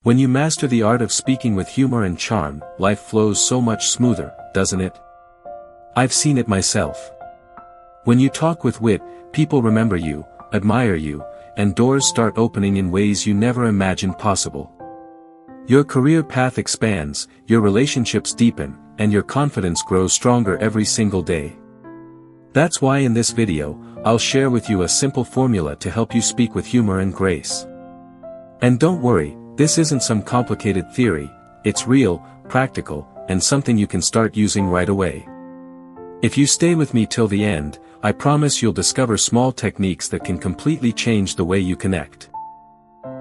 When you master the art of speaking with humor and charm, life flows so much smoother, doesn't it? I've seen it myself. When you talk with wit, people remember you, admire you, and doors start opening in ways you never imagined possible. Your career path expands, your relationships deepen, and your confidence grows stronger every single day. That's why in this video, I'll share with you a simple formula to help you speak with humor and grace. And don't worry, this isn't some complicated theory, it's real, practical, and something you can start using right away. If you stay with me till the end, I promise you'll discover small techniques that can completely change the way you connect.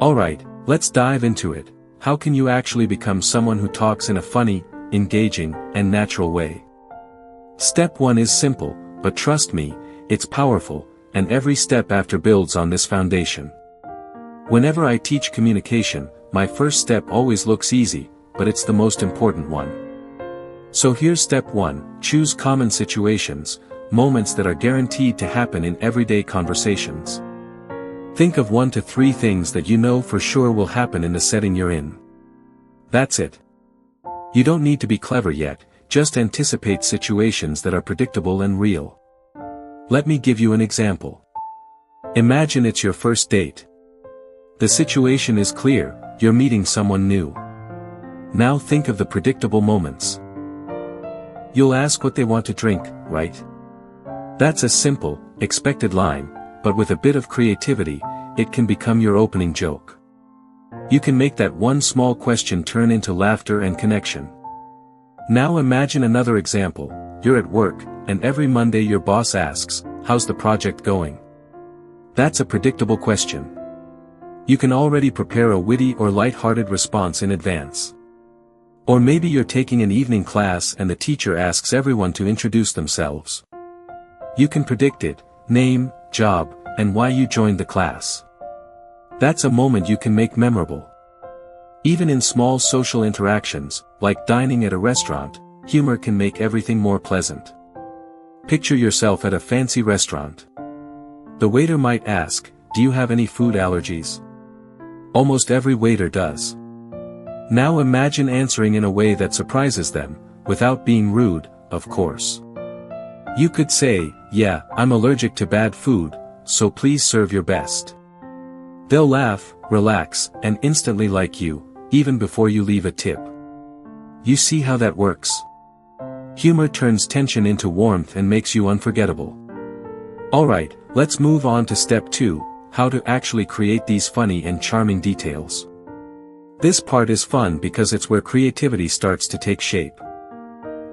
Alright, let's dive into it. How can you actually become someone who talks in a funny, engaging, and natural way? Step 1 is simple, but trust me, it's powerful, and every step after builds on this foundation. Whenever I teach communication, my first step always looks easy, but it's the most important one. So here's step 1, choose common situations, moments that are guaranteed to happen in everyday conversations. Think of 1 to 3 things that you know for sure will happen in the setting you're in. That's it. You don't need to be clever yet, just anticipate situations that are predictable and real. Let me give you an example. Imagine it's your first date. The situation is clear, you're meeting someone new. Now think of the predictable moments. You'll ask what they want to drink, right? That's a simple, expected line, but with a bit of creativity, it can become your opening joke. You can make that one small question turn into laughter and connection. Now imagine another example, you're at work, and every Monday your boss asks, "How's the project going?" That's a predictable question. You can already prepare a witty or light-hearted response in advance. Or maybe you're taking an evening class and the teacher asks everyone to introduce themselves. You can predict it, name, job, and why you joined the class. That's a moment you can make memorable. Even in small social interactions, like dining at a restaurant, humor can make everything more pleasant. Picture yourself at a fancy restaurant. The waiter might ask, "Do you have any food allergies?" Almost every waiter does. Now imagine answering in a way that surprises them, without being rude, of course. You could say, "Yeah, I'm allergic to bad food, so please serve your best." They'll laugh, relax, and instantly like you, even before you leave a tip. You see how that works? Humor turns tension into warmth and makes you unforgettable. Alright, let's move on to step 2, how to actually create these funny and charming details. This part is fun because it's where creativity starts to take shape.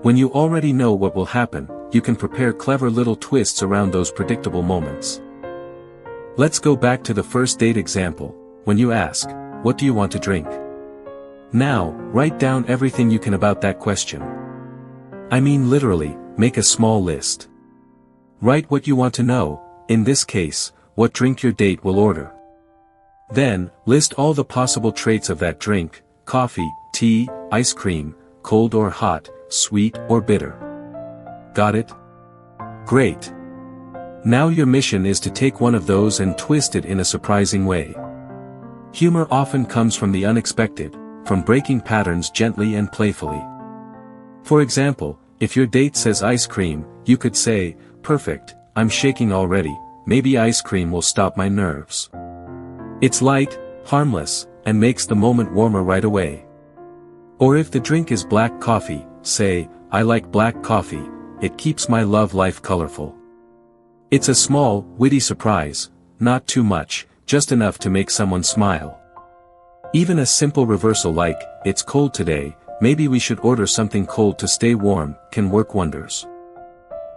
When you already know what will happen, you can prepare clever little twists around those predictable moments. Let's go back to the first date example, when you ask, "What do you want to drink?" Now, write down everything you can about that question. I mean literally, make a small list. Write what you want to know, in this case, what drink your date will order. Then, list all the possible traits of that drink, coffee, tea, ice cream, cold or hot, sweet or bitter. Got it? Great. Now your mission is to take one of those and twist it in a surprising way. Humor often comes from the unexpected, from breaking patterns gently and playfully. For example, if your date says ice cream, you could say, "Perfect, I'm shaking already, maybe ice cream will stop my nerves." It's light, harmless, and makes the moment warmer right away. Or if the drink is black coffee, say, "I like black coffee, it keeps my love life colorful." It's a small, witty surprise, not too much, just enough to make someone smile. Even a simple reversal like, "It's cold today, maybe we should order something cold to stay warm," can work wonders.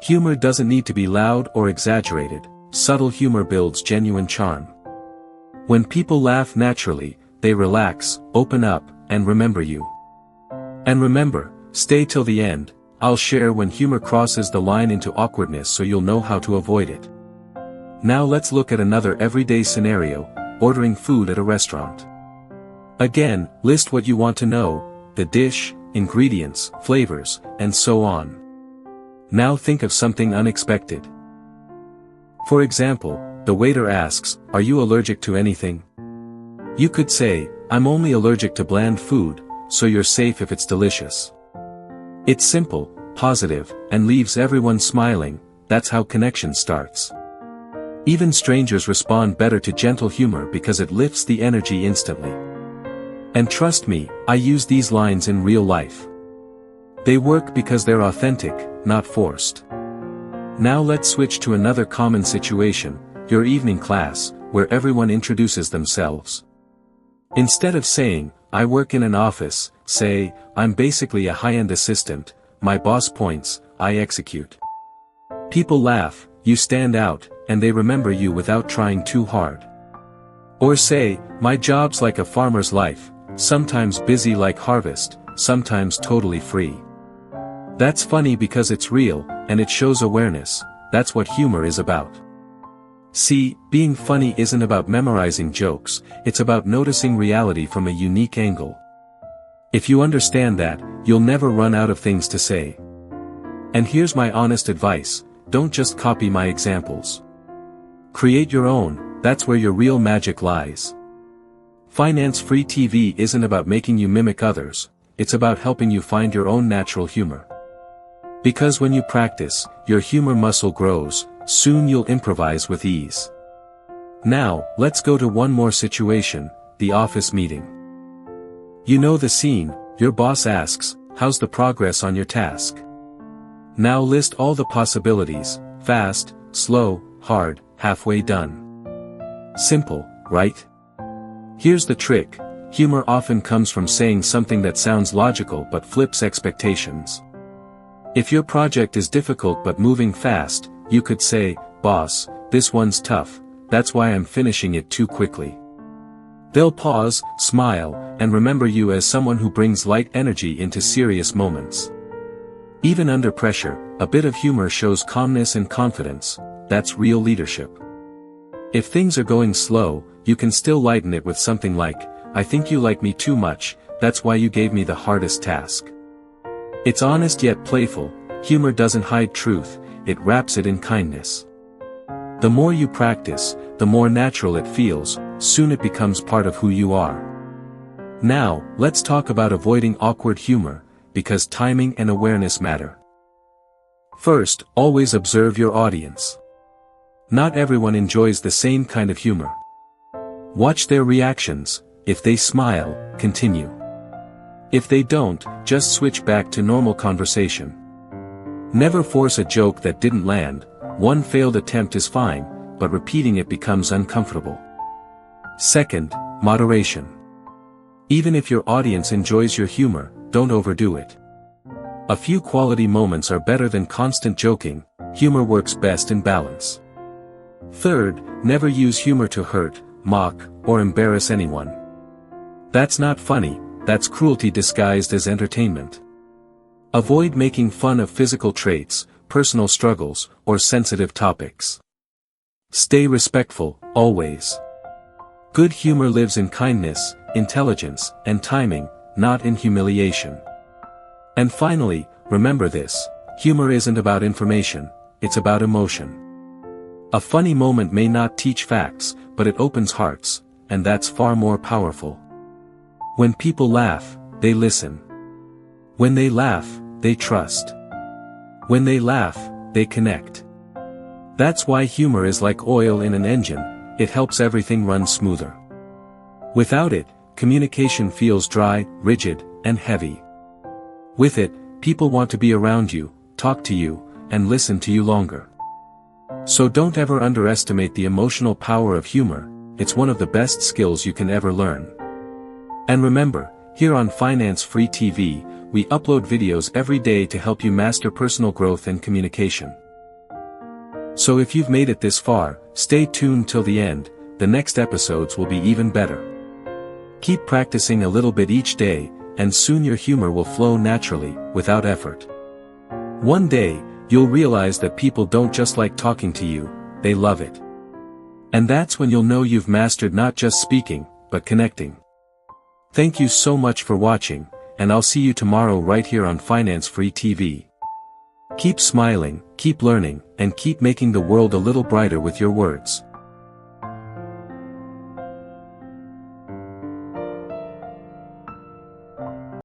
Humor doesn't need to be loud or exaggerated, subtle humor builds genuine charm. When people laugh naturally, they relax, open up, and remember you. And remember, stay till the end, I'll share when humor crosses the line into awkwardness so you'll know how to avoid it. Now let's look at another everyday scenario, ordering food at a restaurant. Again, list what you want to know, the dish, ingredients, flavors, and so on. Now think of something unexpected. For example, the waiter asks, "Are you allergic to anything?" You could say, I'm only allergic to bland food, so you're safe if it's delicious. It's simple, positive, and leaves everyone smiling. That's how connection starts. Even strangers respond better to gentle humor because it lifts the energy instantly. And trust me, I use these lines in real life. They work because they're authentic, not forced. Now let's switch to another common situation, your evening class, where everyone introduces themselves. Instead of saying, I work in an office, say, I'm basically a high-end assistant, my boss points, I execute. People laugh, you stand out, and they remember you without trying too hard. Or say, my job's like a farmer's life, sometimes busy like harvest, sometimes totally free. That's funny because it's real, and it shows awareness. That's what humor is about. See, being funny isn't about memorizing jokes, it's about noticing reality from a unique angle. If you understand that, you'll never run out of things to say. And here's my honest advice, don't just copy my examples. Create your own, that's where your real magic lies. Finance-free TV isn't about making you mimic others, it's about helping you find your own natural humor. Because when you practice, your humor muscle grows, soon you'll improvise with ease. Now, let's go to one more situation, the office meeting. You know the scene, your boss asks, how's the progress on your task? Now list all the possibilities, fast, slow, hard, halfway done. Simple, right? Here's the trick, humor often comes from saying something that sounds logical but flips expectations. If your project is difficult but moving fast, you could say, boss, this one's tough, that's why I'm finishing it too quickly. They'll pause, smile, and remember you as someone who brings light energy into serious moments. Even under pressure, a bit of humor shows calmness and confidence. That's real leadership. If things are going slow, you can still lighten it with something like, I think you like me too much, that's why you gave me the hardest task. It's honest yet playful, humor doesn't hide truth, it wraps it in kindness. The more you practice, the more natural it feels, soon it becomes part of who you are. Now, let's talk about avoiding awkward humor, because timing and awareness matter. First, always observe your audience. Not everyone enjoys the same kind of humor. Watch their reactions, if they smile, continue. If they don't, just switch back to normal conversation. Never force a joke that didn't land, one failed attempt is fine, but repeating it becomes uncomfortable. Second, moderation. Even if your audience enjoys your humor, don't overdo it. A few quality moments are better than constant joking, humor works best in balance. Third, never use humor to hurt, mock, or embarrass anyone. That's not funny, that's cruelty disguised as entertainment. Avoid making fun of physical traits, personal struggles, or sensitive topics. Stay respectful, always. Good humor lives in kindness, intelligence, and timing, not in humiliation. And finally, remember this, humor isn't about information, it's about emotion. A funny moment may not teach facts, but it opens hearts, and that's far more powerful. When people laugh, they listen. When they laugh, they trust. When they laugh, they connect. That's why humor is like oil in an engine, it helps everything run smoother. Without it, communication feels dry, rigid, and heavy. With it, people want to be around you, talk to you, and listen to you longer. So don't ever underestimate the emotional power of humor, it's one of the best skills you can ever learn. And remember, here on Finance Free TV, we upload videos every day to help you master personal growth and communication. So if you've made it this far, stay tuned till the end, the next episodes will be even better. Keep practicing a little bit each day, and soon your humor will flow naturally, without effort. One day, you'll realize that people don't just like talking to you, they love it. And that's when you'll know you've mastered not just speaking, but connecting. Thank you so much for watching, and I'll see you tomorrow right here on Finance Free TV. Keep smiling, keep learning, and keep making the world a little brighter with your words.